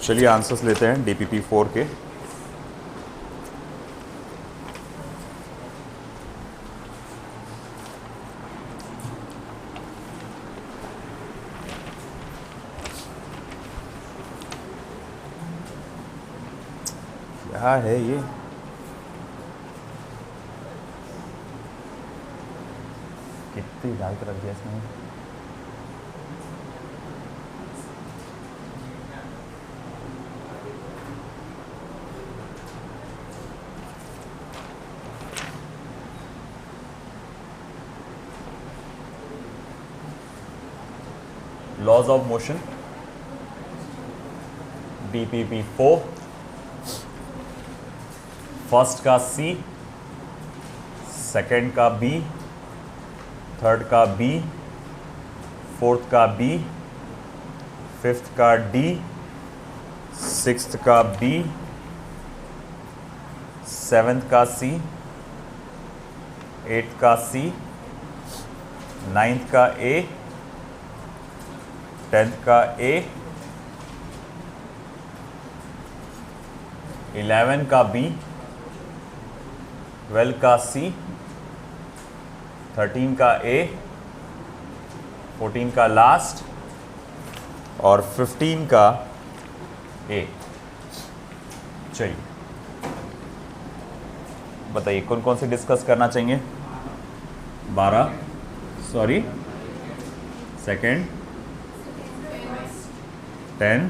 चलिए आंसर्स लेते हैं DPP 4 के। क्या है ये? कितनी डाल कर रख दिया इसमें। Laws of motion DPP 4, first का C, सेकंड का B, थर्ड का B, फोर्थ का B, फिफ्थ का D, सिक्स्थ का B, सेवेंथ का C, एट्थ का C, नाइन्थ का A, टेंथ का A, 11 का B, 12 का C, 13 का A, 14 का लास्ट और 15 का A। चलिए बताइए कौन कौन से डिस्कस करना चाहिए। 12, सॉरी, सेकंड, 10,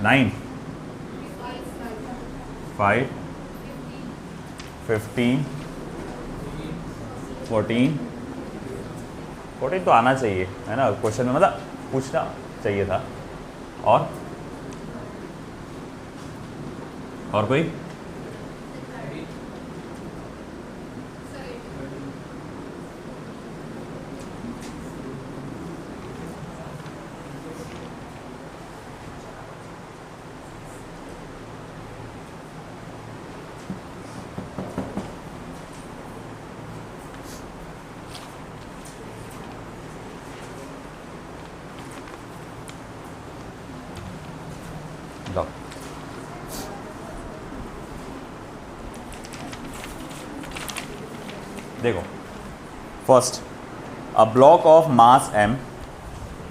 9, 5, 15, 14 तो आना चाहिए है ना क्वेश्चन में, मतलब पूछना चाहिए था। और कोई? देखो, first, a block of mass m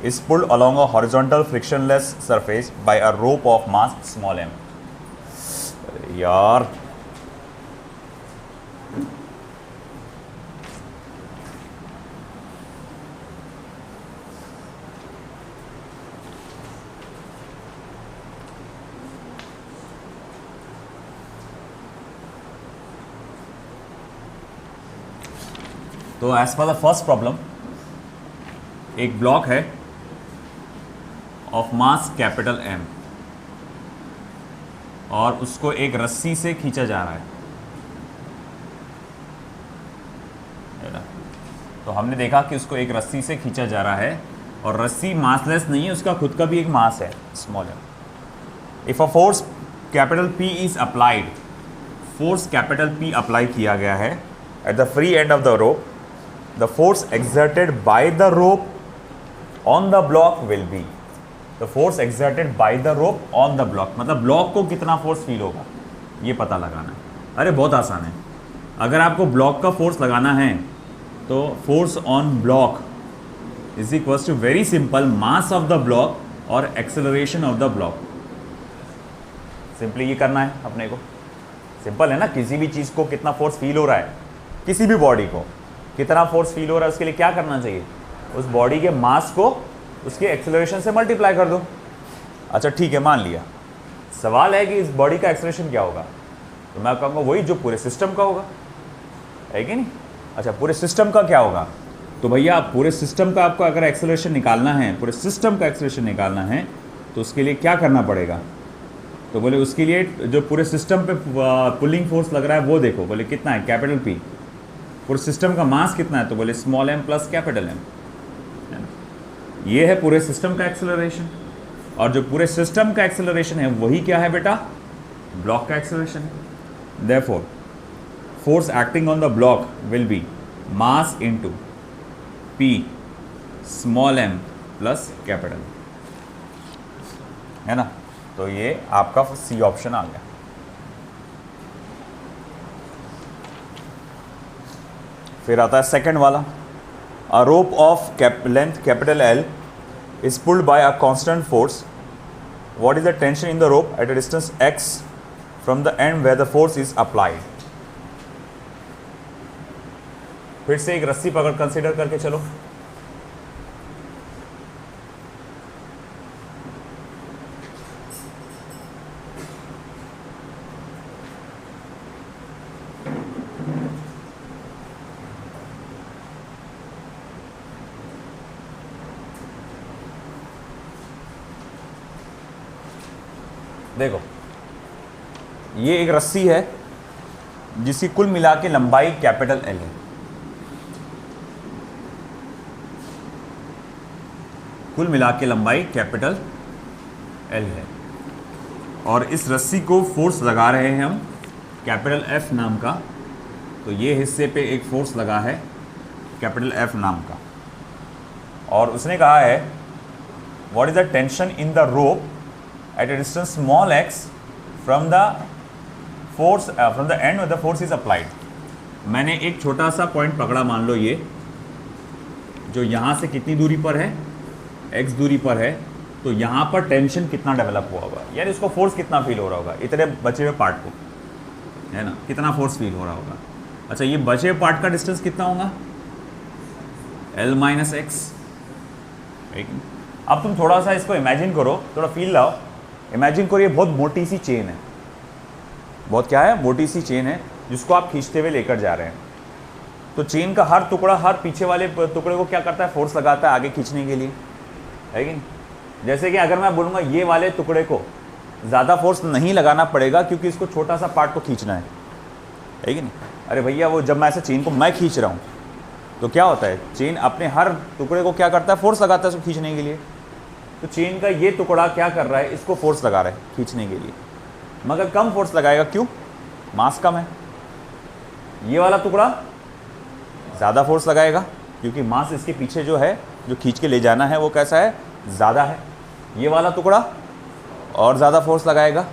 is pulled along a horizontal frictionless surface by a rope of mass small m। यार तो एज पर द फर्स्ट प्रॉब्लम, एक ब्लॉक है ऑफ मास कैपिटल M और उसको एक रस्सी से खींचा जा रहा है ना? तो हमने देखा कि उसको एक रस्सी से खींचा जा रहा है और रस्सी मासलेस नहीं है, उसका खुद का भी एक मास है small m। If a force capital P is applied, force capital P apply किया गया है at the free end of the rope, the force exerted by the rope on the block will be, the force exerted by the rope on the block, मतलब block को कितना force feel होगा ये पता लगाना है। अरे बहुत आसान है, अगर आपको ब्लॉक का फोर्स लगाना है तो force on block is equal to very simple mass of the block और acceleration of the block. Simply ये करना है अपने को, सिंपल है ना। किसी भी चीज़ को कितना फोर्स फील हो रहा है, किसी भी बॉडी को कितना फोर्स फील हो रहा है, उसके लिए क्या करना चाहिए, उस बॉडी के मास को उसके एक्सेलरेशन से मल्टीप्लाई कर दो। अच्छा ठीक है, मान लिया। सवाल है कि इस बॉडी का एक्सेलरेशन क्या होगा, तो मैं कहूँगा वही जो पूरे सिस्टम का होगा, है कि नहीं। अच्छा पूरे सिस्टम का क्या होगा, तो भैया पूरे सिस्टम का आपको अगर एक्सेलरेशन निकालना है, पूरे सिस्टम का एक्सेलरेशन निकालना है तो उसके लिए क्या करना पड़ेगा, तो बोले उसके लिए जो पूरे सिस्टम पे पुलिंग फोर्स लग रहा है वो देखो, बोले कितना है, कैपिटल P। पूरे सिस्टम का मास कितना है, तो बोले small m plus capital M। ये है पूरे सिस्टम का एक्सेलरेशन, और जो पूरे सिस्टम का एक्सेलरेशन है वही क्या है बेटा, ब्लॉक का एक्सेलरेशन है। Therefore force acting on the block will be mass into P small m plus capital. है ना। तो ये आपका सी ऑप्शन आ गया। फिर आता है सेकंड वाला, a rope of length capital L is pulled by a constant force. What is the tension in the rope at a distance x from the end where the force is applied? फिर से एक रस्सी पकड़ consider करके चलो। देखो ये एक रस्सी है जिसकी कुल मिला के लंबाई कैपिटल एल है। कुल मिला के लंबाई कैपिटल एल है और इस रस्सी को फोर्स लगा रहे हैं हम कैपिटल एफ नाम का। तो ये हिस्से पे एक फोर्स लगा है कैपिटल एफ नाम का और उसने कहा है what is the tension in the rope at a distance small x from the force from the end where the force is applied। मैंने एक छोटा सा पॉइंट पकड़ा, मान लो ये जो यहाँ से कितनी दूरी पर है, x दूरी पर है। तो यहाँ पर टेंशन कितना डेवलप हुआ होगा, यानी इसको फोर्स कितना फील हो रहा होगा इतने बचे हुए पार्ट को, है ना, कितना फोर्स फील हो रहा होगा। अच्छा ये बचे हुए पार्ट का डिस्टेंस कितना होगा, l माइनस एक्स। अब तुम थोड़ा सा इसको इमेजिन करो, थोड़ा फील लाओ। इमेजिन करो ये बहुत मोटी सी चेन है, बहुत क्या है, मोटी सी चेन है जिसको आप खींचते हुए लेकर जा रहे हैं। तो चेन का हर टुकड़ा हर पीछे वाले टुकड़े को क्या करता है, फोर्स लगाता है आगे खींचने के लिए, है कि नहीं। जैसे कि अगर मैं बोलूँगा ये वाले टुकड़े को ज़्यादा फोर्स नहीं लगाना पड़ेगा क्योंकि इसको छोटा सा पार्ट को खींचना है कि नहीं। अरे भैया वो जब मैं ऐसे चेन को मैं खींच रहा हूँ तो क्या होता है, चेन अपने हर टुकड़े को क्या करता है, फोर्स लगाता है इसको खींचने के लिए। तो चेन का ये टुकड़ा क्या कर रहा है, इसको फोर्स लगा रहा है खींचने के लिए, मगर कम फोर्स लगाएगा, क्यों, मास कम है। ये वाला टुकड़ा ज़्यादा फोर्स लगाएगा क्योंकि मास इसके पीछे जो है, जो खींच के ले जाना है वो कैसा है, ज़्यादा है। ये वाला टुकड़ा और ज़्यादा फोर्स लगाएगा,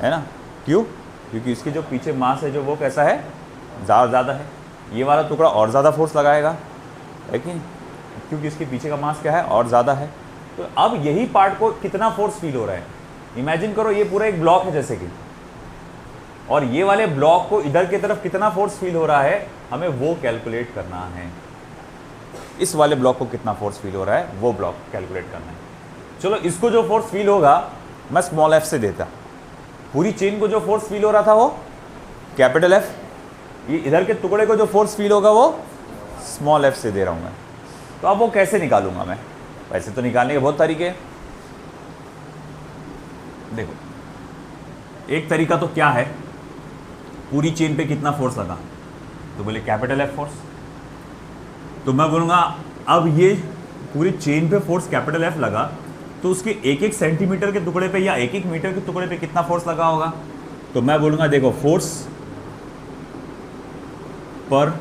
है ना, क्यों, क्योंकि इसके जो पीछे मास है जो वो कैसा है, ज़्यादा है। ये वाला टुकड़ा और ज़्यादा फोर्स लगाएगा, है कि नहीं, क्योंकि इसके पीछे का मास क्या है, और ज़्यादा है। तो अब यही पार्ट को कितना फोर्स फील हो रहा है, इमेजिन करो ये पूरा एक ब्लॉक है जैसे कि, और ये वाले ब्लॉक को इधर की तरफ कितना फोर्स फील हो रहा है, हमें वो कैलकुलेट करना है। इस वाले ब्लॉक को कितना फोर्स फील हो रहा है वो ब्लॉक कैलकुलेट करना है। चलो इसको जो फोर्स फील होगा मैं स्मॉल एफ से देता, पूरी चेन को जो फोर्स फील हो रहा था वो कैपिटल एफ, ये इधर के टुकड़े को जो फोर्स फील होगा वो स्मॉल एफ से दे रहा हूँ मैं। तो अब वो कैसे निकालूंगा मैं, वैसे तो निकालने के बहुत तरीके हैं। देखो एक तरीका तो क्या है, पूरी चेन पे कितना फोर्स लगा, तो बोले कैपिटल एफ फोर्स। तो मैं बोलूँगा अब ये पूरी चेन पे फोर्स कैपिटल एफ लगा तो उसके एक एक सेंटीमीटर के टुकड़े पे या एक एक मीटर के टुकड़े पे कितना फोर्स लगा होगा। तो मैं बोलूँगा देखो फोर्स पर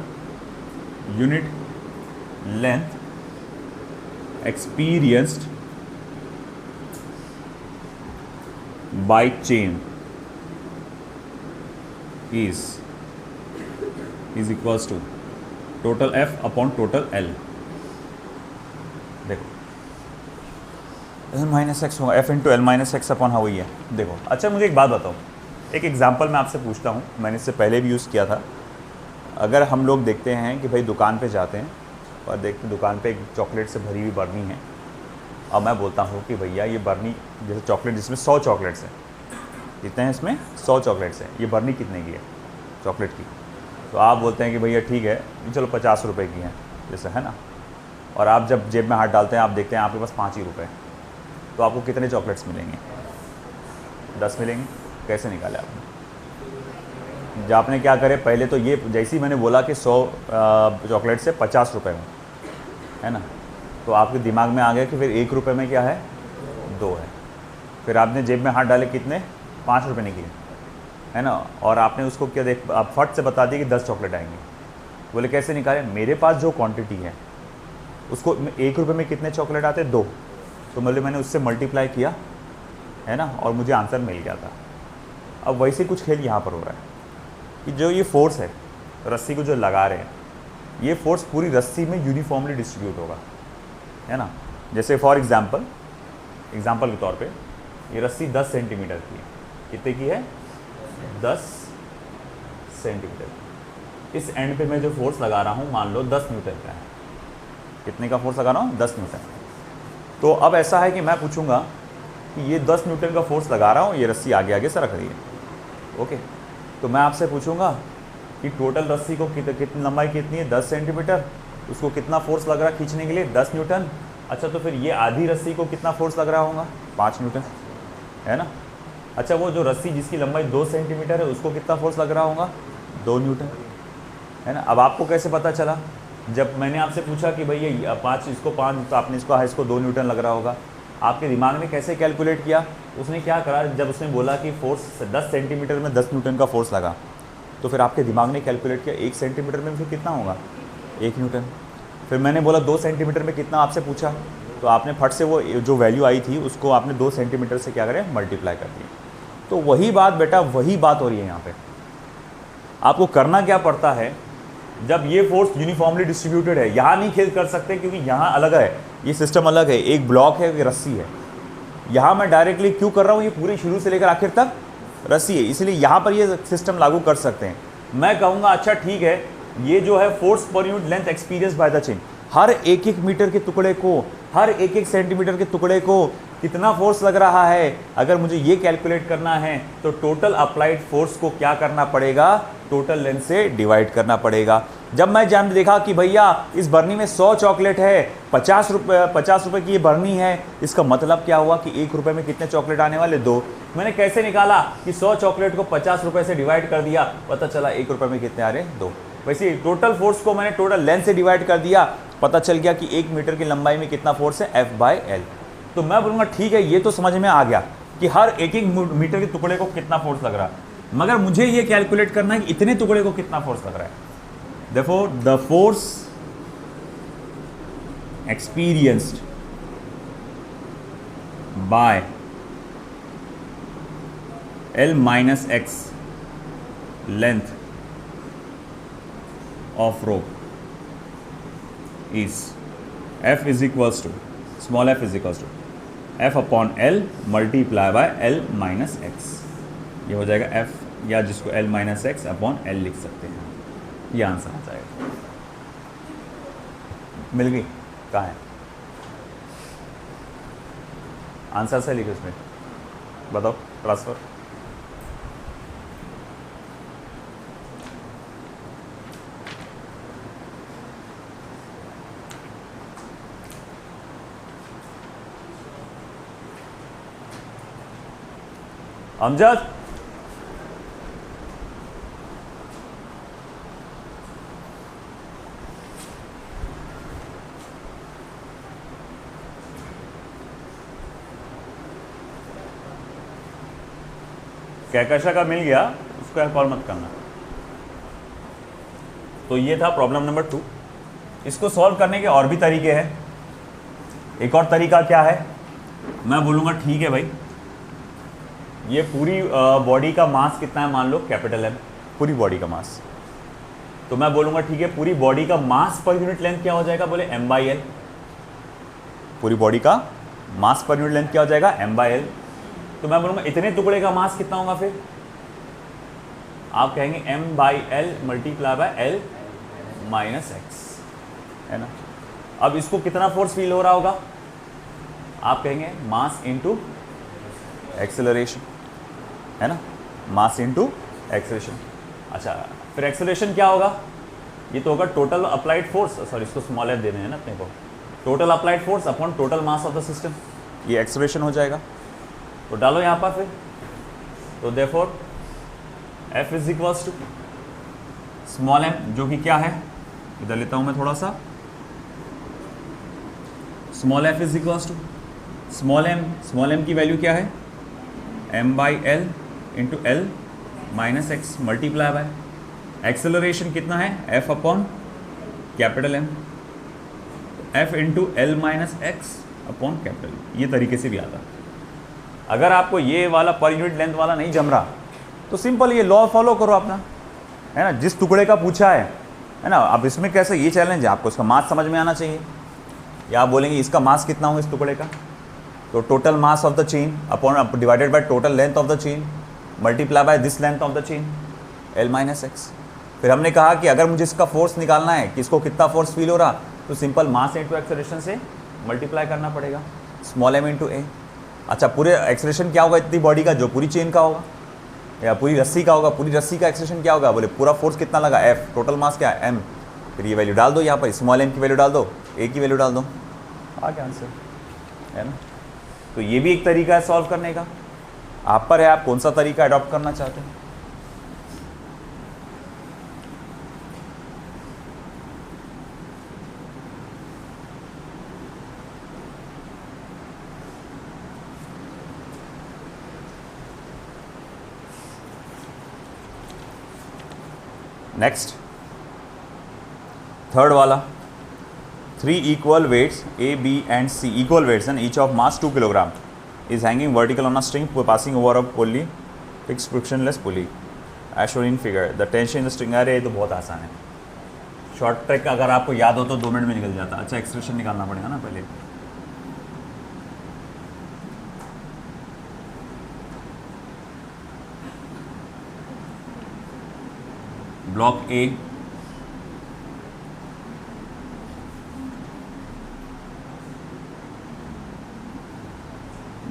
unit length experienced by chain is equals to total F upon total L। देखो L माइनस एक्स होगा, F into L minus x upon हुई है। देखो अच्छा मुझे एक बात बताओ, एक एग्जांपल मैं आपसे पूछता हूँ, मैंने इससे पहले भी यूज़ किया था। अगर हम लोग देखते हैं कि भाई दुकान पे जाते हैं और देखते दुकान पे एक चॉकलेट से भरी हुई बर्नी है, और मैं बोलता हूँ कि भैया ये बर्नी जैसे चॉकलेट जिसमें 100 चॉकलेट्स हैं, कितने हैं इसमें 100 चॉकलेट्स हैं, ये बर्नी कितने की है चॉकलेट की। तो आप बोलते हैं कि भैया ठीक है चलो 50 रुपये की है जैसे, है ना। और आप जब जेब में हाथ डालते हैं आप देखते हैं आपके पास 5 ही रुपये, तो आपको कितने चॉकलेट्स मिलेंगे, 10 मिलेंगे। कैसे निकाले आपने, जब आपने क्या करे, पहले तो ये जैसे ही मैंने बोला कि 100 चॉकलेट से 50 रुपये में, है ना, तो आपके दिमाग में आ गया कि फिर 1 रुपये में क्या है, 2 है। फिर आपने जेब में हाथ डाले कितने, 5 रुपये निकले, है ना, और आपने उसको क्या देख, आप फट से बता दिए कि 10 चॉकलेट आएंगे। बोले कैसे निकाले, मेरे पास जो क्वांटिटी है उसको 1 रुपये में कितने चॉकलेट आते हैं, 2, तो मतलब मैंने उससे मल्टीप्लाई किया, है ना, और मुझे आंसर मिल गया था। अब वैसे कुछ खेल यहाँ पर हो रहा है कि जो ये फोर्स है रस्सी को जो लगा रहे हैं, ये फोर्स पूरी रस्सी में यूनिफॉर्मली डिस्ट्रीब्यूट होगा, है ना। जैसे फॉर एग्जांपल के तौर पे ये रस्सी 10 सेंटीमीटर की है। कितने की है? 10 सेंटीमीटर। इस एंड पे मैं जो फोर्स लगा रहा हूँ मान लो 10 न्यूटन का है। कितने का फोर्स लगा रहा हूँ? 10 न्यूटन। तो अब ऐसा है कि मैं पूछूंगा कि ये 10 न्यूटन का फोर्स लगा रहा हूँ, ये रस्सी आगे आगे सरक रही है, ओके। तो मैं आपसे पूछूंगा कि टोटल रस्सी को कितनी लंबाई कितनी है? 10 सेंटीमीटर। उसको कितना फोर्स लग रहा है खींचने के लिए? 10 न्यूटन। अच्छा, तो फिर ये आधी रस्सी को कितना फोर्स लग रहा होगा? 5 न्यूटन, है ना। अच्छा, वो जो रस्सी जिसकी लंबाई 2 सेंटीमीटर है उसको कितना फोर्स लग रहा होगा? 2 न्यूटन, है ना। अब आपको कैसे पता चला? जब मैंने आपसे पूछा कि भाई ये 5 इसको 5 तो आपने इसको 2 न्यूटन लग रहा होगा। आपके दिमाग ने कैसे कैलकुलेट किया? उसने क्या करा, जब उसने बोला कि फोर्स 10 सेंटीमीटर में 10 न्यूटन का फोर्स लगा, तो फिर आपके दिमाग ने कैलकुलेट किया 1 सेंटीमीटर में फिर कितना होगा? 1 न्यूटन। फिर मैंने बोला 2 सेंटीमीटर में कितना, आपसे पूछा, तो आपने फट से वो जो वैल्यू आई थी उसको आपने 2 सेंटीमीटर से क्या करें? मल्टीप्लाई कर दिया। तो वही बात बेटा, वही बात हो रही है यहाँ पे। आपको करना क्या पड़ता है, जब ये फोर्स यूनिफॉर्मली डिस्ट्रीब्यूटेड है, यहाँ नहीं खेल कर सकते क्योंकि यहाँ अलग है, ये सिस्टम अलग है, एक ब्लॉक है, एक रस्सी है। यहाँ मैं डायरेक्टली क्यों कर रहा हूँ? ये पूरी शुरू से लेकर आखिर तक रस्सी है, इसलिए यहाँ पर ये सिस्टम लागू कर सकते हैं। मैं कहूँगा अच्छा ठीक है, ये जो है फोर्स पर unit length experience by the chain, हर एक एक मीटर के टुकड़े को, हर एक एक सेंटीमीटर के टुकड़े को कितना फोर्स लग रहा है, अगर मुझे ये कैलकुलेट करना है तो टोटल अप्लाइड फोर्स को क्या करना पड़ेगा? टोटल लेंथ से डिवाइड करना पड़ेगा। जब मैं जान देखा कि भैया इस बर्नी में 100 चॉकलेट है, 50 रुपये की ये बर्नी है, इसका मतलब क्या हुआ कि 1 रुपये में कितने चॉकलेट आने वाले? 2। मैंने कैसे निकाला कि 100 चॉकलेट को 50 रुपये से डिवाइड कर दिया, पता चला 1 रुपये में कितने आ रहे? 2। वैसे टोटल फोर्स को मैंने टोटल लेंथ से डिवाइड कर दिया, पता चल गया कि 1 मीटर की लंबाई में कितना फोर्स है? F/L। तो मैं बोलूँगा ठीक है, ये तो समझ में आ गया कि हर एक एक मीटर के टुकड़े को कितना फोर्स लग रहा है, मगर मुझे ये कैलकुलेट करना है कि इतने टुकड़े को कितना फोर्स लग रहा है। Therefore, the force experienced by L minus X length of rope is F is equals to, small f is equals to F upon L multiply by L minus X। ये हो जाएगा F, या जिसको L minus X upon L लिख सकते हैं। ये answer आ जाएगा। मिल गई? कहाँ है आंसर? से लिखो इसमें, बताओ। ट्रांसफर अमजद, कहकशा का मिल गया, उसको कॉल मत करना। तो ये था प्रॉब्लम नंबर 2। इसको सॉल्व करने के और भी तरीके हैं। एक और तरीका क्या है, मैं बोलूँगा ठीक है भाई, ये पूरी बॉडी का मास कितना है? मान लो कैपिटल M, पूरी बॉडी का मास। तो मैं बोलूँगा ठीक है, पूरी बॉडी का मास पर यूनिट लेंथ क्या हो जाएगा? बोले M/L। पूरी बॉडी का मास पर यूनिट लेंथ क्या हो जाएगा? M/L। तो मैं बोलूँगा इतने टुकड़े का मास कितना होगा? फिर आप कहेंगे M/L multiply by L minus X, है ना। अब इसको कितना फोर्स फील हो रहा होगा? आप कहेंगे मास इनटू एक्सेलरेशन, है ना, मास इनटू एक्सेलरेशन। अच्छा, फिर एक्सेलरेशन क्या होगा? ये तो होगा टोटल अप्लाइड फोर्स, सॉरी इसको स्मॉल f देने हैं ना अपने को, total applied force upon total mass of the system, ये एक्सेलरेशन हो जाएगा। तो डालो यहाँ पर फिर, तो therefore F is equals to small m, जो कि क्या है, इधर लेता हूँ मैं थोड़ा सा, small f is equals to small m की वैल्यू क्या है? M/L into L minus x multiply by acceleration कितना है? F upon capital M, F into L minus x upon capital, ये तरीके से भी आता। अगर आपको ये वाला पर यूनिट लेंथ वाला नहीं जम रहा तो सिंपल ये लॉ फॉलो करो अपना, है ना। जिस टुकड़े का पूछा है ना। अब इसमें कैसे ये चैलेंज है, आपको इसका मास समझ में आना चाहिए। या आप बोलेंगे इसका मास कितना होगा इस टुकड़े का, तो total mass of the chain upon divided by total length of the chain multiply by this length of the chain L minus x. फिर हमने कहा कि अगर मुझे इसका फोर्स निकालना है कि इसको कितना फोर्स फील हो रहा, तो सिंपल मास इंटू एक्सेलरेशन से मल्टीप्लाई करना पड़ेगा, स्मॉल m इंटू ए। अच्छा, पूरे एक्सेलरेशन क्या होगा इतनी बॉडी का, जो पूरी चेन का होगा या पूरी रस्सी का होगा, पूरी रस्सी का एक्सेलरेशन क्या होगा, बोले पूरा फोर्स कितना लगा F, टोटल मास क्या है m। फिर ये वैल्यू डाल दो, यहाँ पर स्मॉल m की वैल्यू डाल दो, a की वैल्यू डाल दो, आ गया आंसर, है ना। तो ये भी एक तरीका है सॉल्व करने का, आप पर है आप कौन सा तरीका अडॉप्ट करना चाहते हैं। नेक्स्ट थर्ड वाला, 3 equal weights A, B and C, equal weights and each of mass 2 kilogram is hanging vertical on a string passing over a pulley, fixed frictionless pulley as shown in figure. The tension in the string, अरे ये तो बहुत आसान है, short trick अगर आपको याद हो तो 2 मिनट में निकल जाता। अच्छा, एक्सप्रेशन निकालना पड़ेगा ना पहले। Block A,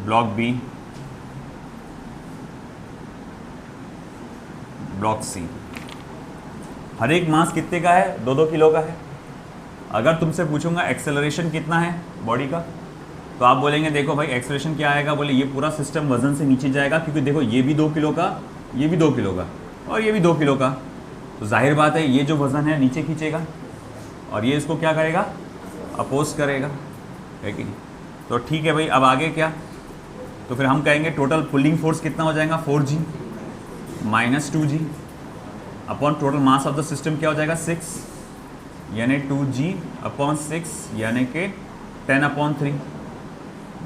block B, block C. हर एक मास कितने का है, 2-2 किलो का है। अगर तुमसे पूछूंगा एक्सेलरेशन कितना है बॉडी का, तो आप बोलेंगे देखो भाई एक्सेलरेशन क्या आएगा, बोले ये पूरा सिस्टम वजन से नीचे जाएगा, क्योंकि देखो ये भी 2 किलो का, ये भी 2 किलो का और ये भी 2 किलो का, तो जाहिर बात है ये जो वजन है नीचे खींचेगा और ये इसको क्या करेगा, अपोज करेगा, है कि नहीं। तो ठीक है भाई, अब आगे क्या, तो फिर हम कहेंगे टोटल पुलिंग फोर्स कितना हो जाएगा, 4G minus 2G upon total mass of the system क्या हो जाएगा, 6, यानी 2G अपॉन 6 यानी कि 10/3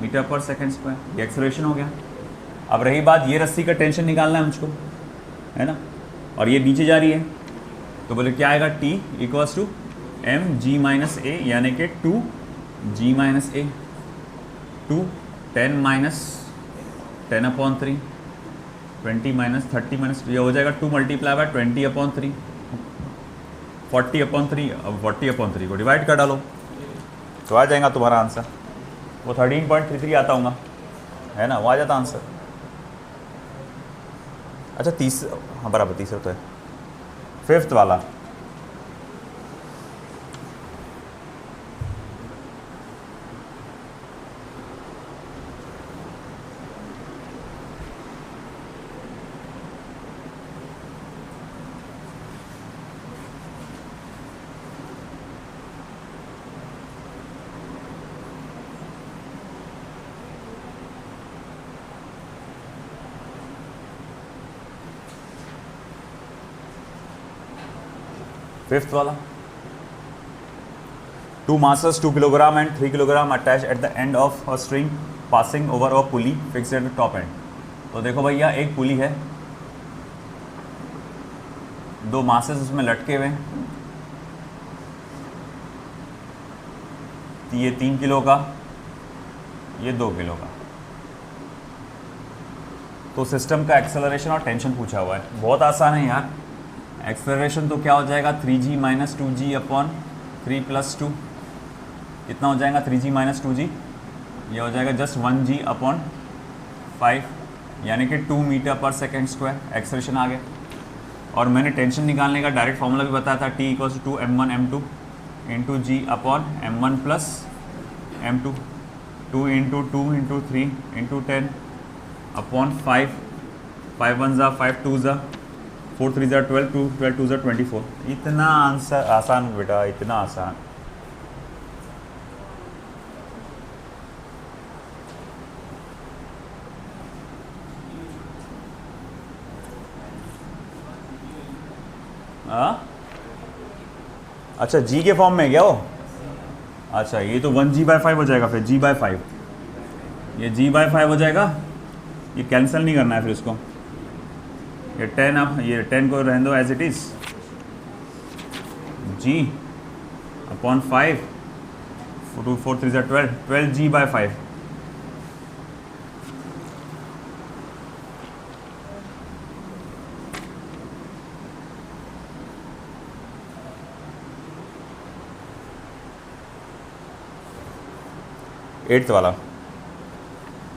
मीटर पर सेकेंड स्क्वायर। ये एक्सेलरेशन हो गया। अब रही बात ये रस्सी का टेंशन निकालना है मुझको, है ना, और ये नीचे जा रही है, तो बोले क्या आएगा, T equals to mg minus a, यानी कि 2G minus a, 2 10 minus 10/3 20 minus 30 minus, ये हो जाएगा 2 मल्टीप्लाई बाय 20/3 40/3। अब 40/3 को डिवाइड कर डालो तो आ जाएगा तुम्हारा आंसर, वो 13.33 आता होगा, है ना, वो आ जाता आंसर। अच्छा, तीसरा, हाँ बराबर तीसरा तो है। फिफ्थ वाला, फिफ्थ वाला, 2 masses 2 kilogram and 3 kilogram attached at the end of a string passing over a pulley fixed at the top end। तो देखो भैया एक पुली है, 2 masses उसमें लटके हुए हैं, ये 3 किलो का, ये 2 किलो का। तो सिस्टम का एक्सेलरेशन और टेंशन पूछा हुआ है, बहुत आसान है यार। एक्सेलरेशन तो क्या हो जाएगा, 3G माइनस 2G अपॉन 3 + 2, कितना हो जाएगा 3G माइनस 2G, ये हो जाएगा जस्ट 1G अपॉन 5, यानी कि 2 मीटर पर सेकेंड स्क्वायर। एक्सेलरेशन आ गया। और मैंने टेंशन निकालने का डायरेक्ट फॉर्मूला भी बताया था, T equals to m1 m2 into G upon m1 plus m2, 2 into 2 into 3 into 10 upon 5, 5 1 ज़ा 5 2 ज़ा 4 3 ज़ा 12, 12 2 ज़ा 24। इतना आंसर आसान बेटा, इतना आसान। अच्छा, G के फॉर्म में क्या हो, अच्छा ये तो 1G/5 हो जाएगा, फिर G/5, ये G/5 हो जाएगा ये कैंसिल नहीं करना है फिर इसको, ये 10 अब ये 10 को रहने दो as it is, g upon 5, 2 4 3 12, 12g/5। Eighth वाला,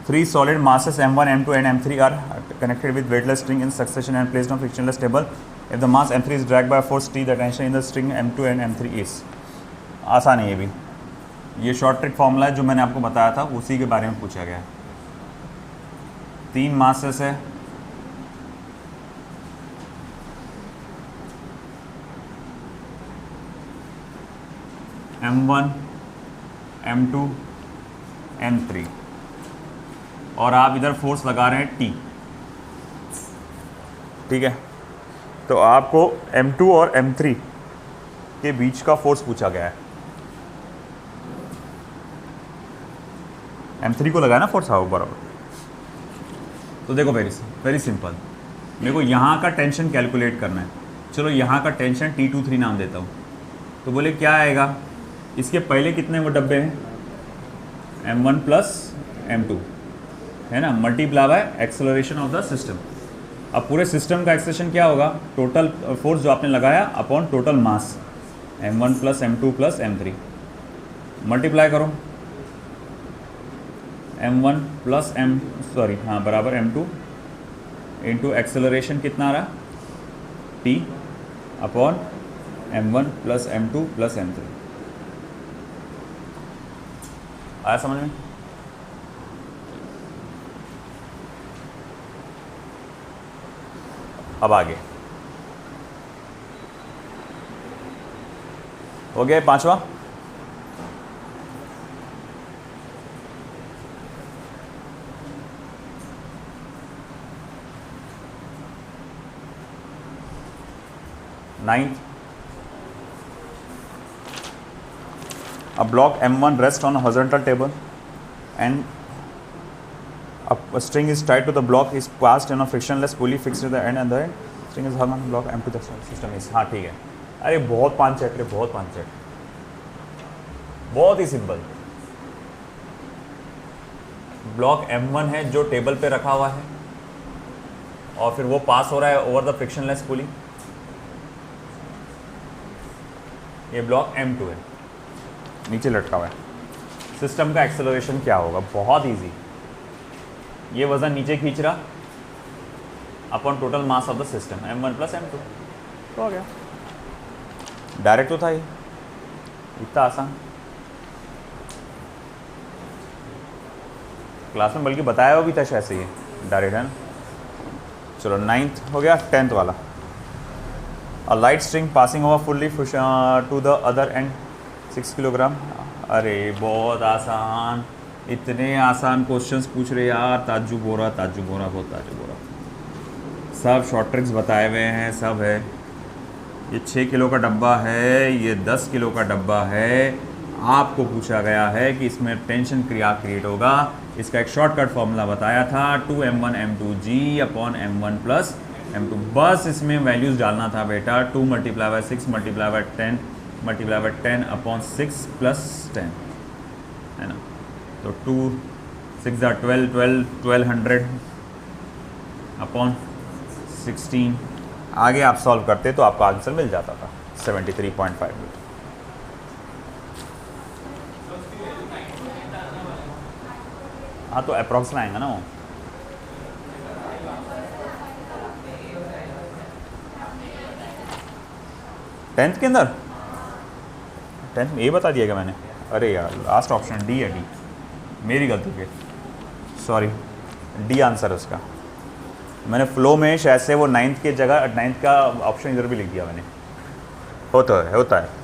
3 solid masses m1, m2 and m3 are connected with weightless string in succession and placed on frictionless table. If the mass m3 is dragged by force T, the tension in the string m2 and m3 is। आसान है ये भी, ये short trick formula है जो मैंने आपको बताया था, उसी के बारे में पूछा गया है। 3 मासेस है, m1, m2, m3, और आप इधर फोर्स लगा रहे हैं T, ठीक है। तो आपको m2 और m3 के बीच का फोर्स पूछा गया है। m3 को लगाया ना फोर्स, हाँ बराबर। तो देखो वेरी सिंपल, मेरे को यहाँ का टेंशन कैलकुलेट करना है। चलो यहाँ का टेंशन T23 नाम देता हूँ। तो बोले क्या आएगा, इसके पहले कितने वो डब्बे हैं, m1 प्लस m2 है ना, multiply by acceleration of the system. अब पूरे सिस्टम का एक्सेलरेशन क्या होगा, टोटल फोर्स जो आपने लगाया अपॉन टोटल मास, m1 plus m2 plus m3, multiply करो, m1 प्लस बराबर m2 इंटू एक्सेलरेशन कितना आ रहा, t upon m1 plus m2 plus m3। आया समझ में? अब आगे हो गया 5वां। Ninth, a block m1 rests on a horizontal table and a string is tied to the block, is passed in a frictionless pulley fixed to the end and the string is hung on the block m2 the system is। हाँ ठीक है, अरे बहुत 5 set, बहुत 5 set, बहुत ही simple. Block m1 है जो table पे रखा हुआ है और फिर वो पास हो रहा है ओवर द फ्रिक्शनलेस पुली। ये ब्लॉक m2 है, नीचे लटका हुआ है। सिस्टम का एक्सेलरेशन क्या होगा, बहुत इजी, ये वजन नीचे खींच रहा upon total mass of the system m1 plus m2, तो हो गया। डायरेक्ट तो था ये, इतना आसान। क्लास में बल्कि बताया हुआ भी था शायद से, ये डायरेक्ट है ना। चलो 9th हो गया। 10th वाला, a light string passing over fully to the other end 6 kilogram. अरे बहुत आसान, इतने आसान क्वेश्चंस पूछ रहे यार, ताज्जुब हो रहा, बहुत ताज्जुब हो रहा। सब शॉर्ट ट्रिक्स बताए हुए हैं, सब है। ये 6 किलो का डब्बा है, ये 10 किलो का डब्बा है। आपको पूछा गया है कि इसमें टेंशन क्रिएट होगा। इसका एक शॉर्टकट फॉर्मूला बताया था, 2m1 m2g upon m1 plus m2। बस इसमें वैल्यूज़ डालना था बेटा, 2 multiply by 6 multiply by 10 multiply by 10 upon 6 plus 10 है ना। तो 2 6 1200 अपॉन 16। आगे आप सॉल्व करते तो आपका आंसर मिल जाता था 73.5। हाँ तो अप्रॉक्स में आएगा ना वो। टेंथ के अंदर, 10th में ये बता दिया क्या मैंने? अरे यार लास्ट ऑप्शन डी है, डी मेरी गलती पे, सॉरी, डी आंसर है उसका। मैंने फ्लो में शायद से वो 9th के जगह 9th का ऑप्शन इधर भी लिख दिया मैंने। होता है।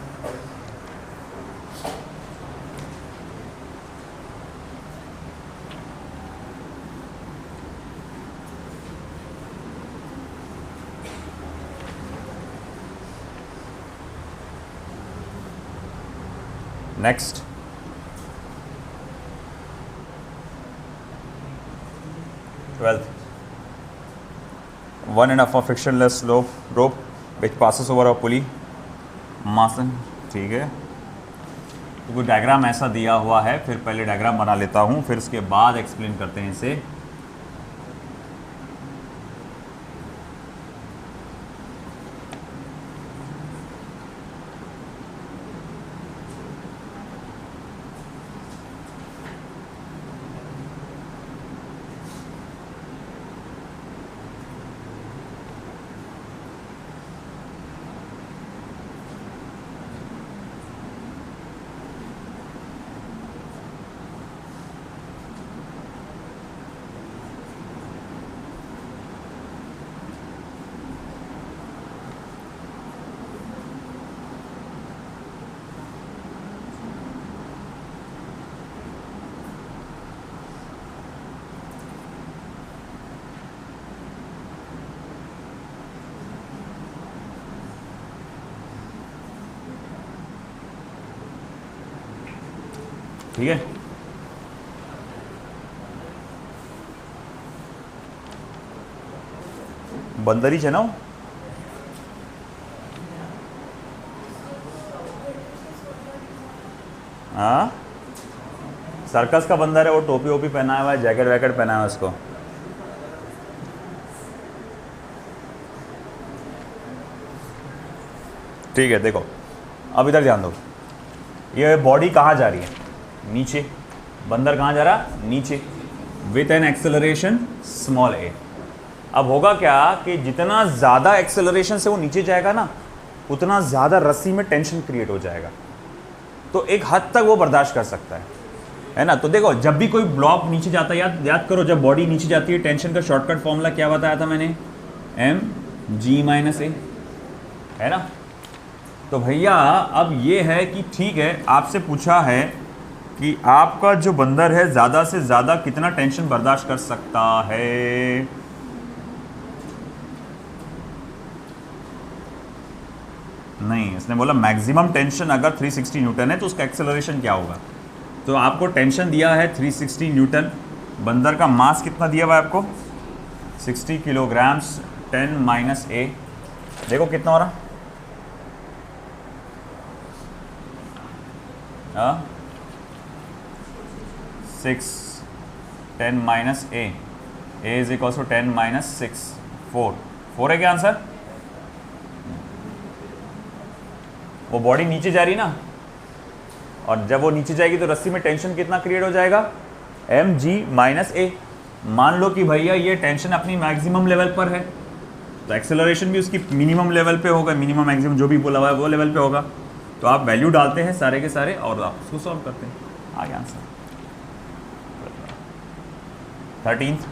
Next 12th, 1.5 frictionless rope which passes over a pulley mass, ठीक है। तो कोई डायग्राम ऐसा दिया हुआ है, फिर पहले डायग्राम बना लेता हूँ, फिर उसके बाद एक्सप्लेन करते हैं इसे। ठीक है, बंदर ही है ना वो? हाँ, सर्कस का बंदर है वो, टोपी वोपी पहना हुआ है, जैकेट वैकेट पहना है उसको। ठीक है, देखो अब इधर ध्यान दो, ये बॉडी कहाँ जा रही है? नीचे। बंदर कहाँ जा रहा? नीचे, विथ एन एक्सेलरेशन स्मॉल ए। अब होगा क्या कि जितना ज़्यादा एक्सेलरेशन से वो नीचे जाएगा ना, उतना ज़्यादा रस्सी में टेंशन क्रिएट हो जाएगा। तो एक हद तक वो बर्दाश्त कर सकता है ना। तो देखो, जब भी कोई ब्लॉक नीचे जाता है, याद करो, जब बॉडी नीचे जाती है, टेंशन का शॉर्टकट फॉर्मूला क्या बताया था मैंने? mg-a, है ना। तो भैया अब ये है कि ठीक है, आपसे पूछा है कि आपका जो बंदर है ज़्यादा से ज़्यादा कितना टेंशन बर्दाश्त कर सकता है। नहीं, इसने बोला मैक्सिमम टेंशन अगर 360 न्यूटन है तो उसका एक्सेलरेशन क्या होगा। तो आपको टेंशन दिया है 360 न्यूटन, बंदर का मास कितना दिया हुआ है आपको? 60 किलोग्राम्स, 10 - a। देखो कितना हो रहा, 6, 10 - a, a is equal to 10 - 6, 4 है क्या आंसर? वो बॉडी नीचे जा रही ना, और जब वो नीचे जाएगी तो रस्सी में टेंशन कितना क्रिएट हो जाएगा? mg-a। मान लो कि भैया ये टेंशन अपनी मैक्सिमम लेवल पर है, तो एक्सेलरेशन भी उसकी मिनिमम लेवल पे होगा, मिनिमम मैक्सिमम जो भी बोला हुआ है वो लेवल पे होगा। तो आप वैल्यू डालते हैं सारे के सारे और आप उसको सॉल्व करते हैं, आ गया answer. 13th,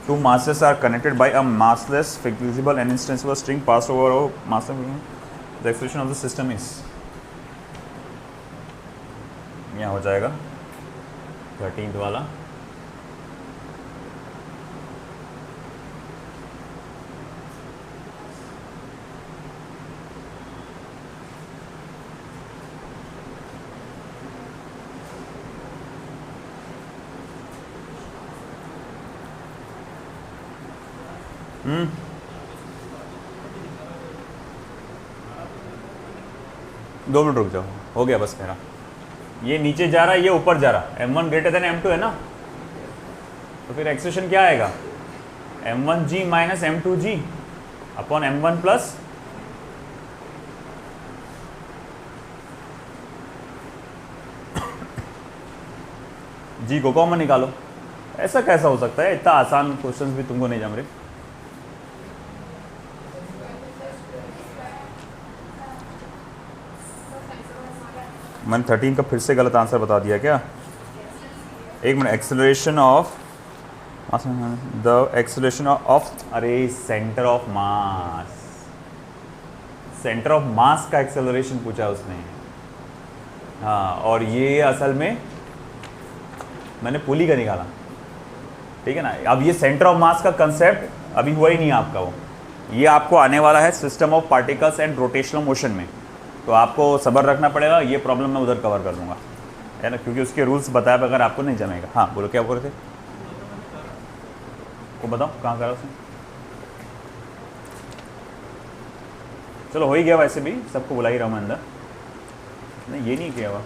two masses are connected by a massless, flexible and insensible string passed over a mass. The expression of the system is, यहाँ हो जाएगा 13th वाला। दो मिनट रुक जाओ, हो गया बस मेरा। ये नीचे जा रहा है, ये ऊपर जा रहा है, m1 ग्रेटर देन m2 है ना, तो फिर एक्सप्रेशन क्या आएगा? m1g - m2g upon m1 plus जी को कॉमन निकालो। ऐसा कैसा हो सकता है? इतना आसान क्वेश्चंस भी तुमको नहीं जम रहे। मैंने 13 का फिर से गलत आंसर बता दिया क्या? एक minute, acceleration of the acceleration of, अरे centre of mass, centre of mass का एक्सेलरेशन पूछा उसने। हाँ, और ये असल में मैंने पुली का निकाला, ठीक है ना। अब ये सेंटर ऑफ मास का कंसेप्ट अभी हुआ ही नहीं आपका, वो ये आपको आने वाला है system of particles and rotational motion में, तो आपको सब्र रखना पड़ेगा। ये प्रॉब्लम मैं उधर कवर कर दूंगा। है ना, क्योंकि उसके रूल्स बताए बगैर आपको नहीं जमेगा। हाँ बोलो, क्या बोल रहे थे? वो बताओ कहाँ करा उसने? चलो हो ही गया, वैसे भी सबको बुला ही रहा हूँ मैं अंदर। नहीं ये नहीं किया हुआ।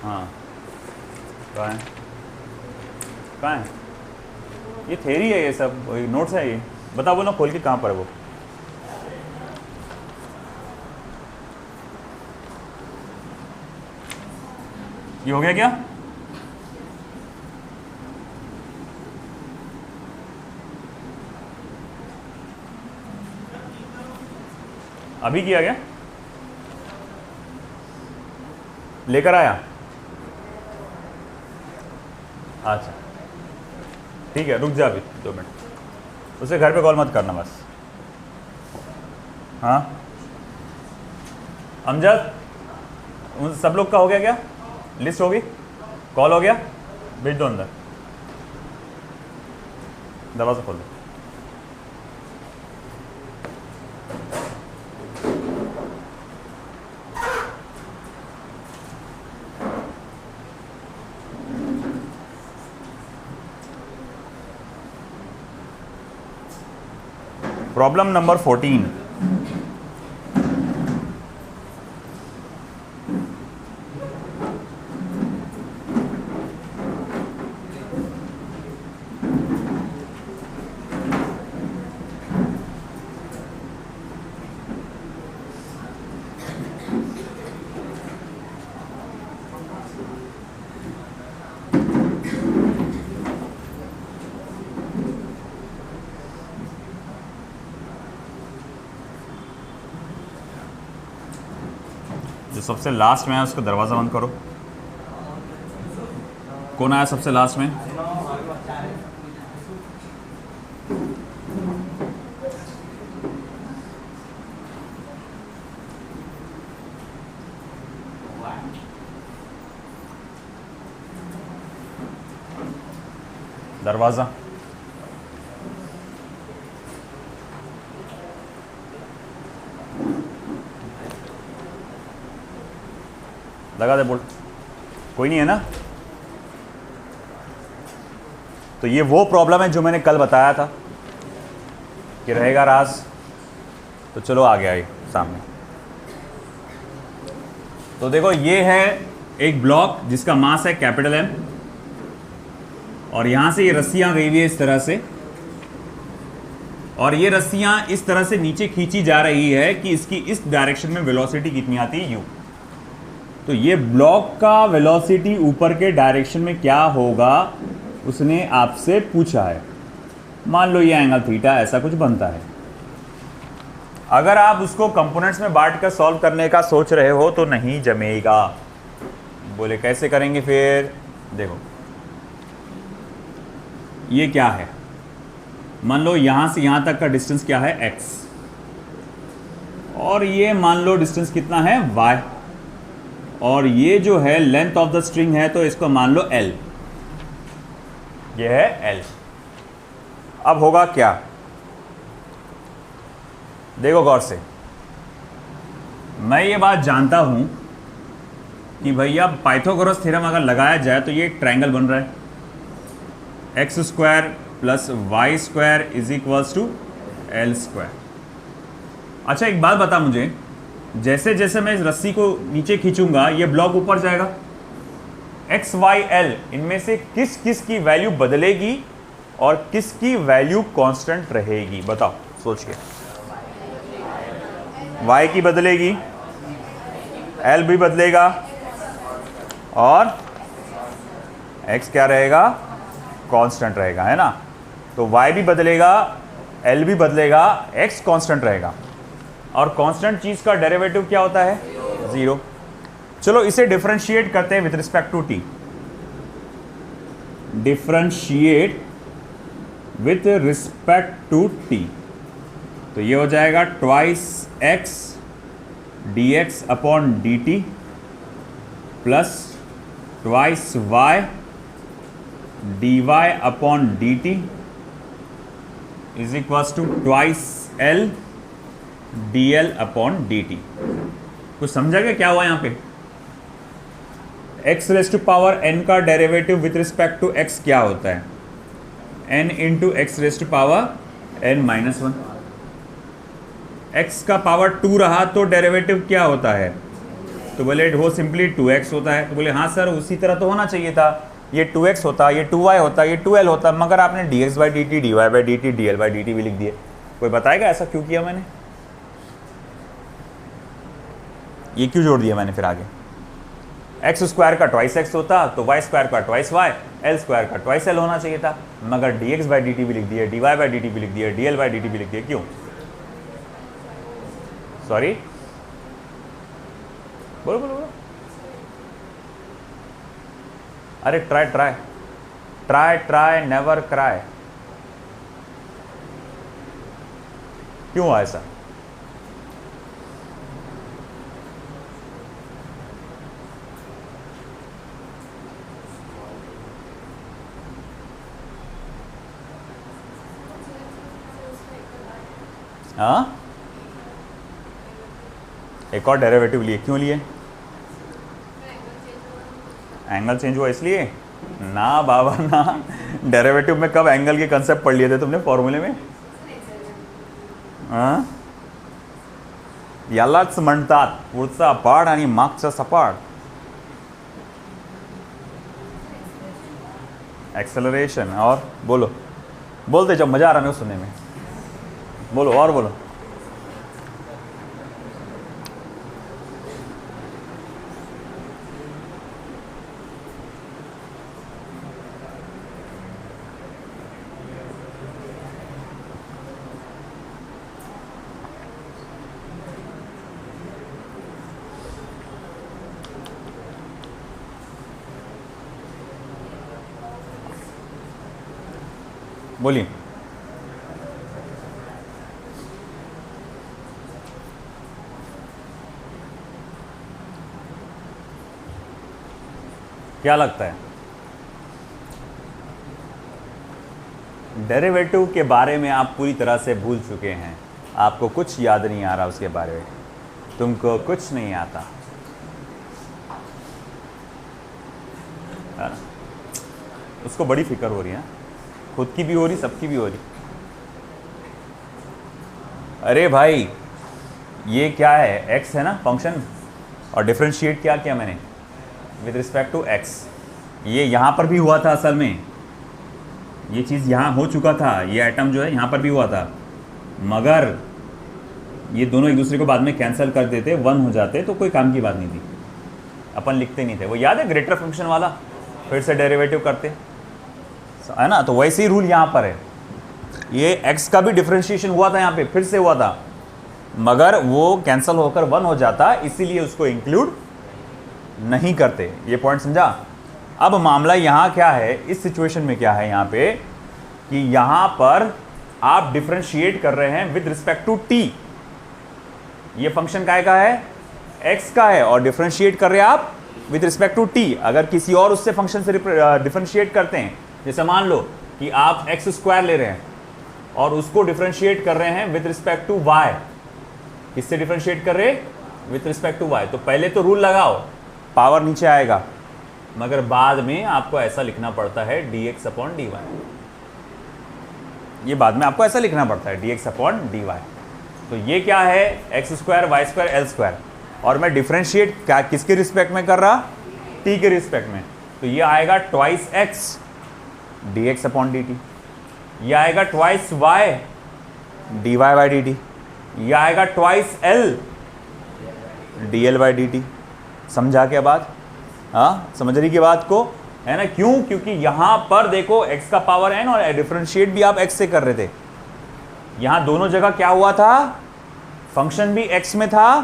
हाँ कहाँ है, कहाँ है? ये थेरी है, ये सब नोट्स है ये। बताओ बोलो खोल के कहाँ पर है वो? ये हो गया क्या? अभी किया क्या? लेकर आया? अच्छा ठीक है, रुक जा अभी 2 मिनट। उसे घर पे कॉल मत करना बस। हाँ अमजद, उन सब लोग का हो गया क्या? लिस्ट होगी, कॉल हो गया, भेज दो अंदर। दरवाजा खोल दो। Problem number 14। जो सबसे लास्ट में है उसका दरवाज़ा बंद करो। कौन आया सबसे लास्ट में? दरवाज़ा लगा दे, बोल। कोई नहीं है ना? तो ये वो प्रॉब्लम है जो मैंने कल बताया था कि रहेगा राज। तो चलो आ गया ये सामने। तो देखो ये है एक ब्लॉक जिसका मास है कैपिटल M, और यहां से ये रस्सियां गई हुई है इस तरह से, और ये रस्सियां इस तरह से नीचे खींची जा रही है कि इसकी इस डायरेक्शन में वेलोसिटी कितनी आती है, u। तो ये ब्लॉक का वेलोसिटी ऊपर के डायरेक्शन में क्या होगा उसने आपसे पूछा है। मान लो ये एंगल थीटा ऐसा कुछ बनता है। अगर आप उसको कंपोनेंट्स में बांट कर सॉल्व करने का सोच रहे हो तो नहीं जमेगा। बोले कैसे करेंगे फिर? देखो ये क्या है, मान लो यहां से यहां तक का डिस्टेंस क्या है, x, और ये मान लो डिस्टेंस कितना है, y, और ये जो है लेंथ ऑफ द स्ट्रिंग है तो इसको मान लो L। ये है L। अब होगा क्या, देखो गौर से। मैं ये बात जानता हूं कि भैया पाइथागोरस थ्योरम अगर लगाया जाए तो ये ट्रायंगल बन रहा है, x square plus y square is equals to L square. अच्छा एक बात बता मुझे, जैसे जैसे मैं इस रस्सी को नीचे खींचूंगा ये ब्लॉक ऊपर जाएगा, x y l इनमें से किस किस की वैल्यू बदलेगी और किस की वैल्यू कांस्टेंट रहेगी? बताओ सोच के। y की बदलेगी, l भी बदलेगा, और x क्या रहेगा, कांस्टेंट रहेगा, है ना। तो y भी बदलेगा, l भी बदलेगा, x कांस्टेंट रहेगा, और कांस्टेंट चीज का डेरिवेटिव क्या होता है, 0। चलो इसे डिफरेंशिएट करते हैं with respect to t। Differentiate with respect to t, तो ये हो जाएगा twice x dx upon dt plus twice y dy upon dt is equals to twice l dl upon dt। कुछ समझा क्या हुआ यहाँ पे? X raise to power n का derivative with respect to x क्या होता है? n into x raise to power n minus 1। x का पावर 2 रहा तो डेरिवेटिव क्या होता है? तो बोले वो सिंपली 2x होता है। तो बोले हाँ सर उसी तरह तो होना चाहिए था, ये 2x होता, ये 2y होता, ये 2l होता, मगर आपने dx by d t, d y by d t, d l by d t भी लिख दिए। कोई बताएगा ऐसा क्यों किया मैंने? ये क्यों जोड़ दिया मैंने फिर आगे? एक्स स्क्वायर का ट्वाइस एक्स होता तो वाई स्क्वायर का ट्वाइस वाई, एल स्क्वायर का ट्वाइस एल होना चाहिए था, मगर d x by d t भी लिख दिया, d y by d t भी लिख दिया, d l by d t भी लिख दिया। क्यों? सॉरी, बोलो बोलो बोलो। अरे try try try try never cry. क्यों हुआ ऐसा? हाँ, एक और डेरिवेटिव लिए। क्यों लिए? एंगल चेंज हुआ इसलिए? ना बाबा ना, डेरिवेटिव में कब एंगल के कंसेप्ट पढ़ लिए थे तुमने फॉर्मूले में? यालाच म्हणतात पुढचा पाड आणि मागचा सपाट। एक्सेलरेशन। और बोलो, बोलते जब मजा आ रहा है सुनने में। बोलो और बोलो। बोलिए। क्या लगता है? डेरिवेटिव के बारे में आप पूरी तरह से भूल चुके हैं, आपको कुछ याद नहीं आ रहा उसके बारे में, तुमको कुछ नहीं आता है ना? उसको बड़ी फिक्र हो रही है, खुद की भी हो रही, सबकी भी हो रही। अरे भाई ये क्या है? x है ना फंक्शन, और डिफरेंशिएट क्या किया मैंने विद रिस्पेक्ट टू x। ये यहाँ पर भी हुआ था, असल में ये चीज़ यहाँ हो चुका था, ये आइटम जो है यहाँ पर भी हुआ था, मगर ये दोनों एक दूसरे को बाद में कैंसिल कर देते, 1 हो जाते, तो कोई काम की बात नहीं थी, अपन लिखते नहीं थे। वो याद है ग्रेटर फंक्शन वाला, फिर से डेरिवेटिव करते है ना? तो वैसे ही रूल यहाँ पर है, ये x का भी डिफरेंशिएशन हुआ था यहाँ पे, फिर से हुआ था, मगर वो कैंसिल होकर 1 हो जाता, इसीलिए उसको इंक्लूड नहीं करते। ये पॉइंट समझा? अब मामला यहाँ क्या है, इस सिचुएशन में क्या है यहाँ पे कि यहाँ पर आप डिफरेंशिएट कर रहे हैं विद रिस्पेक्ट टू t। ये फंक्शन काय का है? x का है, और डिफरेंशिएट कर रहे हैं आप विद रिस्पेक्ट टू t। अगर किसी और उससे फंक्शन से डिफरेंशिएट करते हैं, जैसे मान लो कि आप एक्स स्क्वायर ले रहे हैं और उसको डिफरेंशिएट कर रहे हैं विद रिस्पेक्ट टू y, किससे डिफरेंशिएट कर रहे हैं? With respect to y। तो पहले तो रूल लगाओ, पावर नीचे आएगा, मगर बाद में आपको ऐसा लिखना पड़ता है dx अपॉन dy। ये बाद में आपको ऐसा लिखना पड़ता है dx अपॉन dy। तो ये क्या है? X square y square l square, और मैं डिफरेंशिएट क्या किसके रिस्पेक्ट में कर रहा? t के रिस्पेक्ट में। तो ये आएगा twice x dx upon dt, ये आएगा twice y dy by d T, ये आएगा twice l dl by d T. समझा क्या बात? हाँ, समझ रही की बात को, है ना? क्यों? क्योंकि यहां पर देखो x का पावर n और डिफरेंशिएट भी आप x से कर रहे थे। यहां दोनों जगह क्या हुआ था? फंक्शन भी x में था,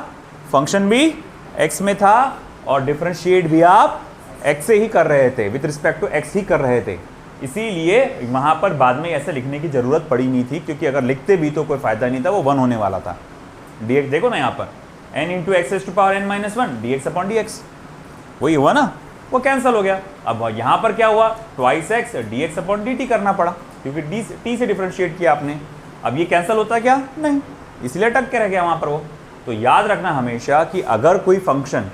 फंक्शन भी x में था, और डिफरेंशिएट भी आप x से ही कर रहे थे, विद रिस्पेक्ट टू x ही कर रहे थे। इसीलिए वहां पर बाद में ऐसे लिखने की जरूरत पड़ी नहीं थी, क्योंकि अगर लिखते भी तो कोई फायदा नहीं था, वो 1 होने वाला था। dx देखो ना यहाँ पर, n into x raise to power n minus 1 dx upon dx, वही हुआ ना, वो कैंसिल हो गया। अब यहाँ पर क्या हुआ? Twice x dx upon dt करना पड़ा, क्योंकि t से डिफरेंशिएट किया आपने। अब ये कैंसिल होता क्या? नहीं, इसलिए अटक के रह गया वहाँ पर वो। तो याद रखना हमेशा कि अगर कोई फंक्शन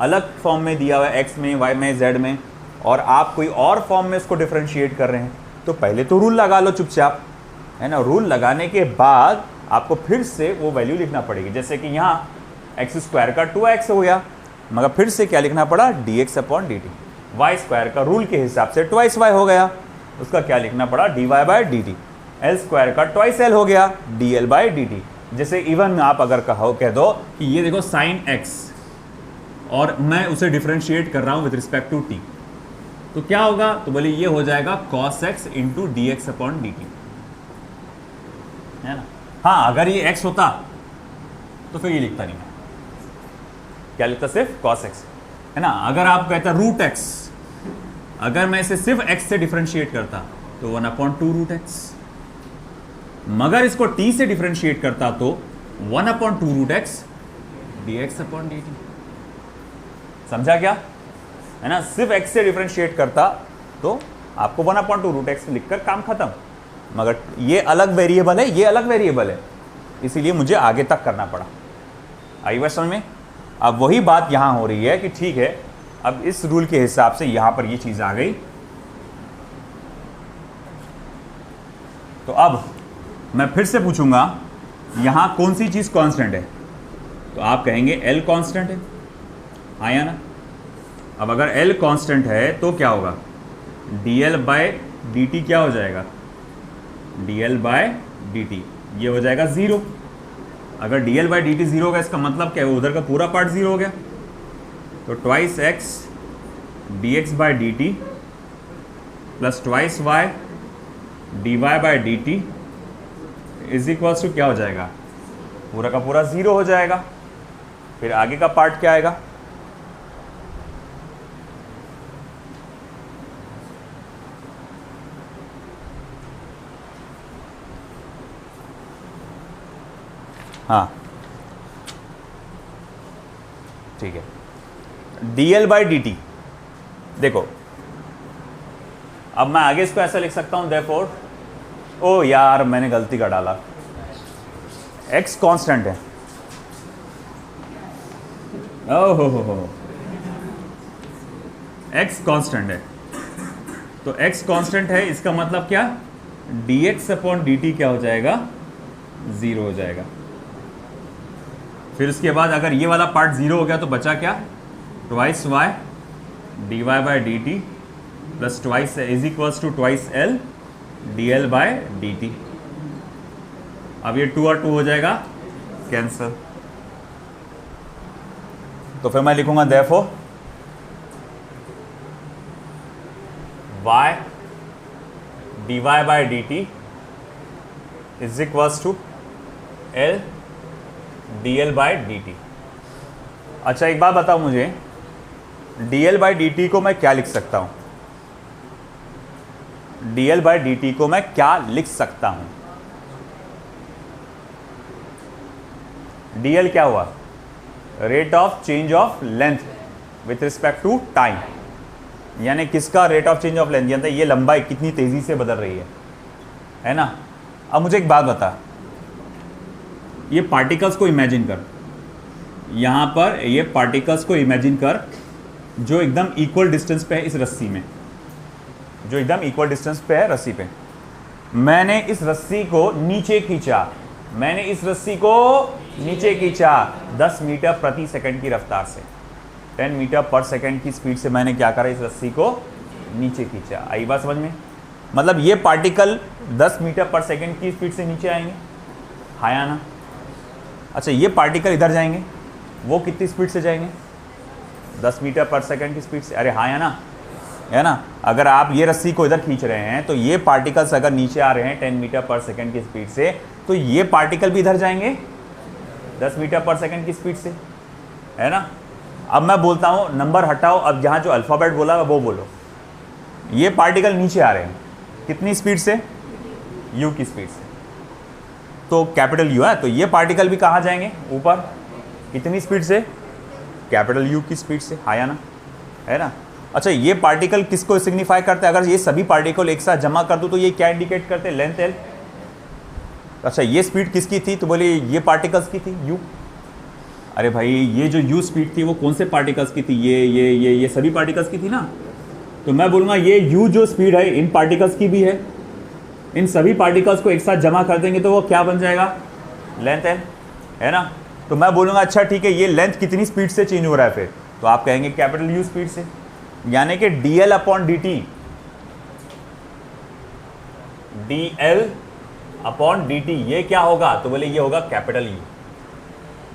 अलग फॉर्म में दिया हुआ है, एक्स में, वाई में, जेड में, और आप कोई और फॉर्म में इसको डिफ्रेंशिएट कर रहे हैं, तो पहले तो रूल लगा लो चुपचाप, है ना। रूल लगाने के बाद आपको फिर से वो वैल्यू लिखना पड़ेगी। जैसे कि यहाँ एक्स स्क्वायर का 2x हो गया, मगर फिर से क्या लिखना पड़ा, dx upon dt। Y square का रूल के हिसाब से ट्वाइस y हो गया, उसका क्या लिखना पड़ा, dy by dt। L square का ट्वाइस l हो गया, dl बाई dt। जैसे इवन आप अगर कह दो कि ये देखो साइन x, और मैं उसे डिफ्रेंशिएट कर रहा हूँ विद रिस्पेक्ट टू t, तो क्या होगा, तो बोले ये हो जाएगा cos x into D x upon D T, है ना। हाँ, अगर ये x होता तो फिर ये लिखता नहीं, क्या लिखता, सिर्फ cos x, है ना। अगर आप कहते रूट x, अगर मैं इसे सिर्फ x से डिफ्रेंशिएट करता तो 1/2 रूट x, मगर इसको t से डिफ्रेंशिएट करता तो 1/2 root x dx upon dt। समझा क्या, है ना। सिर्फ x से डिफ्रेंशिएट करता तो आपको 1/2 रूट x लिखकर काम खत्म, मगर ये अलग वेरिएबल है, ये अलग वेरिएबल है, इसीलिए मुझे आगे तक करना पड़ा। आई बात समझ में। अब वही बात यहां हो रही है कि ठीक है, अब इस रूल के हिसाब से यहां पर ये चीज आ गई, तो अब मैं फिर से पूछूंगा यहां कौन सी चीज कांस्टेंट है, तो आप कहेंगे L कांस्टेंट है, हाँ या ना। अब अगर L कांस्टेंट है तो क्या होगा, dl बाय dt क्या हो जाएगा, dl बाय dt, ये हो जाएगा 0। अगर dl बाई dt 0 होगा, इसका मतलब क्या है, उधर का पूरा पार्ट 0 हो गया, तो twice x dx by dt plus twice y dy by dt is equals to क्या हो जाएगा, पूरा का पूरा 0 हो जाएगा। फिर आगे का पार्ट क्या आएगा, हाँ ठीक है, dl बाई dt। देखो अब मैं आगे इसको ऐसा लिख सकता हूं, देयरफॉर, ओ यार मैंने गलती कर डाला, x कांस्टेंट है, ओहो x कांस्टेंट है, तो x कांस्टेंट है, इसका मतलब क्या, dx अपॉन dt क्या हो जाएगा, 0 हो जाएगा। फिर उसके बाद अगर ये वाला पार्ट 0 हो गया तो बचा क्या, twice y dy by dt plus twice is equals to twice l dl by dt। अब ये 2 और 2 हो जाएगा कैंसिल, तो फिर मैं लिखूंगा therefore y dy by dt is equals to l dl by dt। अच्छा एक बात बताओ मुझे, dl बाई dt को मैं क्या लिख सकता हूं, dl बाई dt को मैं क्या लिख सकता हूं, dl क्या हुआ, rate of change of length with respect to time, यानी किसका rate of change of length, यानी ये लंबाई कितनी तेजी से बदल रही है ना। अब मुझे एक बात बता, ये पार्टिकल्स को इमेजिन कर, यहां पर ये पार्टिकल्स को इमेजिन कर जो एकदम इक्वल डिस्टेंस पे है इस रस्सी में, जो एकदम इक्वल डिस्टेंस पे है रस्सी पे। मैंने इस रस्सी को नीचे खींचा, मैंने इस रस्सी को नीचे खींचा 10 मीटर प्रति सेकंड की रफ्तार से, 10 मीटर पर सेकंड की स्पीड से मैंने क्या करा, इस रस्सी को नीचे खींचा। आई बात समझ में, मतलब ये पार्टिकल 10 मीटर पर सेकंड की स्पीड से नीचे आएंगे, हाँ या ना। अच्छा ये पार्टिकल इधर जाएंगे, वो कितनी स्पीड से जाएंगे, 10 मीटर पर सेकंड की स्पीड से, अरे हाँ या ना, है ना। अगर आप ये रस्सी को इधर खींच रहे हैं तो ये पार्टिकल्स अगर नीचे आ रहे हैं 10 मीटर पर सेकंड की स्पीड से, तो ये पार्टिकल भी इधर जाएंगे 10 मीटर पर सेकंड की स्पीड से, है ना। अब मैं बोलता हूँ नंबर हटाओ, अब जहाँ जो अल्फ़ाबेट बोला वो बोलो। ये पार्टिकल नीचे आ रहे हैं कितनी स्पीड से, u की स्पीड से, तो कैपिटल U है, तो ये पार्टिकल भी कहाँ जाएंगे, ऊपर, कितनी स्पीड से, कैपिटल U की स्पीड से, हाँ या ना, है ना। अच्छा ये पार्टिकल किसको सिग्निफाई करते हैं, अगर ये सभी पार्टिकल एक साथ जमा कर दूँ तो ये क्या इंडिकेट करते हैं, लेंथ l। अच्छा ये स्पीड किसकी थी, तो बोले ये पार्टिकल्स की थी u, अरे भाई ये जो u स्पीड थी वो कौन से पार्टिकल्स की थी? ये सभी पार्टिकल्स की थी ना। तो मैं बोलूँगा ये u जो स्पीड है इन पार्टिकल्स की भी है। इन सभी पार्टिकल्स को एक साथ जमा कर देंगे तो वो क्या बन जाएगा? लेंथ है ना। तो मैं बोलूँगा अच्छा ठीक है, ये लेंथ कितनी स्पीड से चेंज हो रहा है फिर? तो आप कहेंगे कैपिटल U स्पीड से, यानी कि dl upon dt, dl upon dt ये क्या होगा? तो बोले ये होगा कैपिटल U,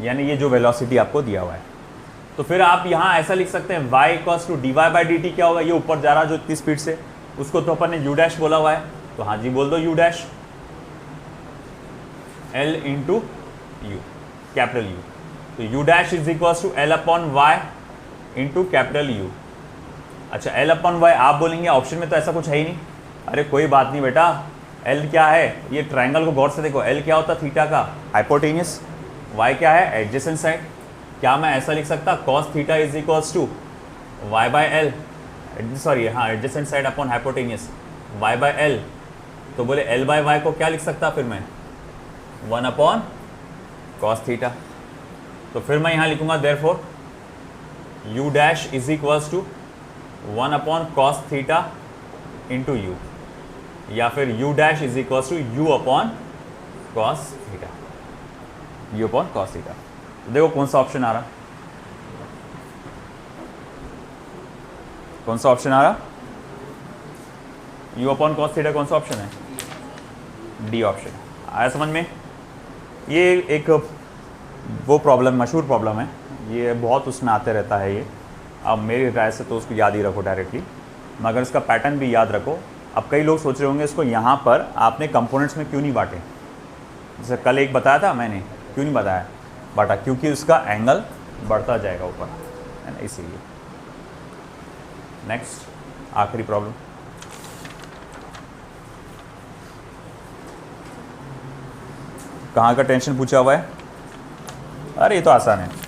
यानी ये जो वेलोसिटी आपको दिया हुआ है। तो फिर आप यहाँ ऐसा लिख सकते हैं y equals to dy by dt क्या होगा? ये ऊपर जा रहा जो इतनी स्पीड से, उसको तो अपन ने u डैश बोला हुआ है, तो हाँ जी बोल दो u dash, l into u, capital U। तो u dash is equals to l upon y into capital U। अच्छा l अपॉन y आप बोलेंगे ऑप्शन में तो ऐसा कुछ है ही नहीं। अरे कोई बात नहीं बेटा, l क्या है? ये ट्रायंगल को गौर से देखो, l क्या होता है? थीटा का हाइपोटेनियस, y क्या है? Adjacent side. क्या मैं ऐसा लिख सकता cos theta is equals to y by L, sorry हाँ adjacent side upon hypotenuse y by L. तो बोले l बाई y को क्या लिख सकता फिर मैं? 1 अपॉन cos थीटा। तो फिर मैं यहाँ लिखूंगा therefore u dash is equals to 1 upon cos theta into u, या फिर u dash is equals to u upon cos theta, u upon cos theta. तो देखो कौन सा ऑप्शन आ रहा, कौन सा ऑप्शन आ रहा? u अपॉन cos थीटा कौन सा ऑप्शन है? D option. आया समझ में? ये एक वो प्रॉब्लम, मशहूर प्रॉब्लम है, ये बहुत उसमें आते रहता है ये। अब मेरी राय से तो उसको याद ही रखो डायरेक्टली, मगर इसका पैटर्न भी याद रखो। अब कई लोग सोच रहे होंगे इसको यहाँ पर आपने कंपोनेंट्स में क्यों नहीं बांटे? जैसे कल एक बताया था मैंने, क्यों नहीं बताया बांटा? क्योंकि उसका एंगल बढ़ता जाएगा ऊपर, है ना, इसीलिए। नेक्स्ट आखिरी प्रॉब्लम, कहाँ का टेंशन पूछा हुआ है? अरे ये तो आसान है।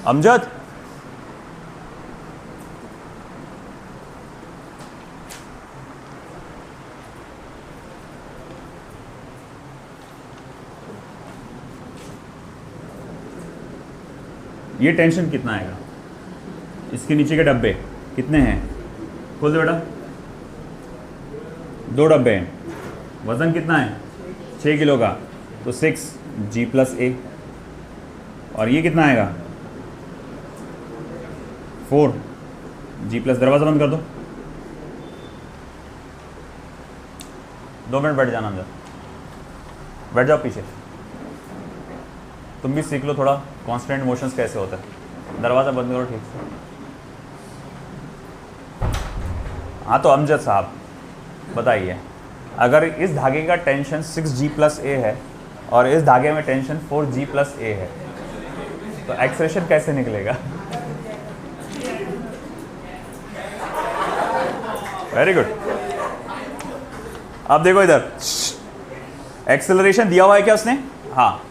अमजद ये टेंशन कितना आएगा? इसके नीचे के डब्बे कितने हैं? खोल दो बेटा, 2 डब्बे हैं। वजन कितना है? 6 किलो का, तो 6 G प्लस A। और ये कितना आएगा? 4 G प्लस। दरवाज़ा बंद कर दो, 2 मिनट बैठ जाना अंदर, बैठ जाओ पीछे। तुम भी सीख लो थोड़ा कांस्टेंट मोशंस कैसे होता है। दरवाज़ा बंद करो ठीक से। हाँ तो अमजद साहब बताइए, अगर इस धागे का टेंशन 6G प्लस A है और इस धागे में टेंशन 4G प्लस A है, तो एक्सेलरेशन कैसे निकलेगा? Very good. अब देखो इधर, एक्सेलरेशन दिया हुआ है क्या उसने? हाँ,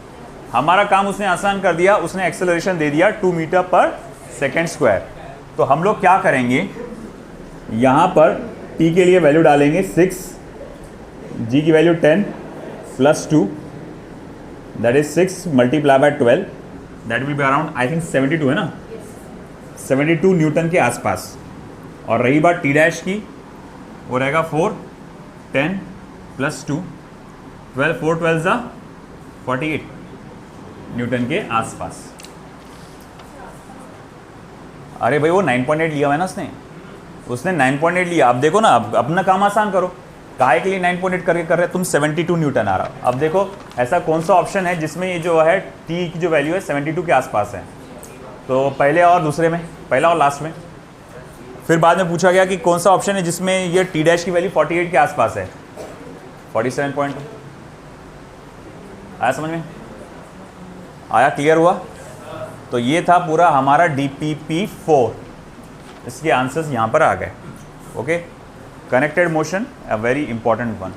हमारा काम उसने आसान कर दिया, उसने एक्सेलरेशन दे दिया 2 मीटर पर सेकेंड स्क्वायर। तो हम लोग क्या करेंगे, यहाँ पर t के लिए वैल्यू डालेंगे 6, g की value 10 plus 2, that is 6 multiply by 12, that will be around I think 72 है ना, 72 न्यूटन के आसपास। और रही बात t डैश की, वो रहेगा 4, 10 प्लस 2, 12, 4 12 ज़ा 48 न्यूटन के आसपास। अरे भाई वो 9.8 लिया हुआ है ना उसने 9.8 लिया। अब देखो ना, अब अपना काम आसान करो, काहे के लिए 9.8 करके कर रहे, तुम 72 न्यूटन आ रहा। अब देखो ऐसा कौन सा ऑप्शन है जिसमें ये जो है टी की जो वैल्यू है 72 के आसपास है? तो पहले और दूसरे में, पहला और लास्ट में। फिर बाद में पूछा गया कि कौन सा ऑप्शन है जिसमें ये टी डैश की वैल्यू 48 के आसपास है? 47.2। आया समझ में? आया? क्लियर हुआ? तो ये था पूरा हमारा DPP4। इसके आंसर्स यहाँ पर आ गए। Okay, connected motion a very important one.